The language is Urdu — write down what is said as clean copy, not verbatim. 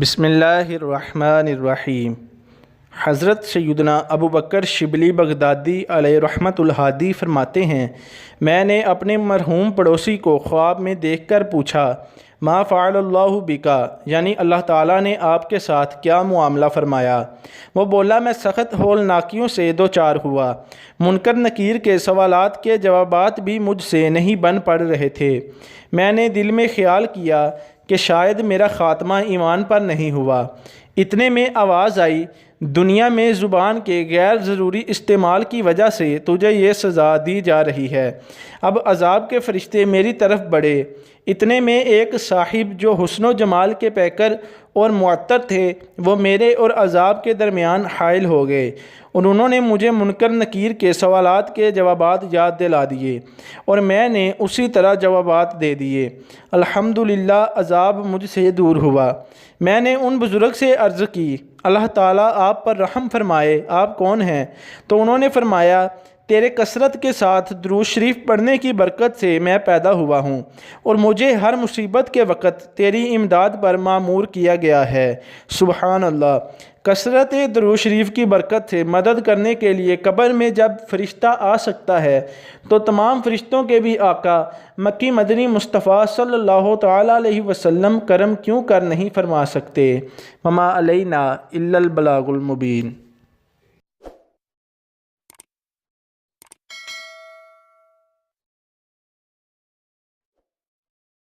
بسم اللہ الرحمن الرحیم۔ حضرت سیدنا ابو بکر شبلی بغدادی علیہ رحمۃ الہادی فرماتے ہیں، میں نے اپنے مرحوم پڑوسی کو خواب میں دیکھ کر پوچھا، ما فعل اللہ بکا، یعنی اللہ تعالیٰ نے آپ کے ساتھ کیا معاملہ فرمایا؟ وہ بولا، میں سخت ہولناکیوں سے دوچار ہوا، منکر نکیر کے سوالات کے جوابات بھی مجھ سے نہیں بن پڑ رہے تھے۔ میں نے دل میں خیال کیا کہ شاید میرا خاتمہ ایمان پر نہیں ہوا۔ اتنے میں آواز آئی، دنیا میں زبان کے غیر ضروری استعمال کی وجہ سے تجھے یہ سزا دی جا رہی ہے۔ اب عذاب کے فرشتے میری طرف بڑھے۔ اتنے میں ایک صاحب جو حسن و جمال کے پیکر اور معطر تھے، وہ میرے اور عذاب کے درمیان حائل ہو گئے۔ انہوں نے مجھے منکر نکیر کے سوالات کے جوابات یاد دلا دیے اور میں نے اسی طرح جوابات دے دیے۔ الحمدللہ عذاب مجھ سے دور ہوا۔ میں نے ان بزرگ سے عرض کی، اللہ تعالیٰ آپ پر رحم فرمائے، آپ کون ہیں؟ تو انہوں نے فرمایا، تیرے کثرت کے ساتھ درود شریف پڑھنے کی برکت سے میں پیدا ہوا ہوں اور مجھے ہر مصیبت کے وقت تیری امداد پر مامور کیا گیا ہے۔ سبحان اللہ۔ کثرت درود شریف کی برکت سے مدد کرنے کے لیے قبر میں جب فرشتہ آ سکتا ہے تو تمام فرشتوں کے بھی آقا مکی مدنی مصطفیٰ صلی اللہ تعالیٰ علیہ وسلم کرم کیوں کر نہیں فرما سکتے؟ وما علینا الا البلاغ المبین۔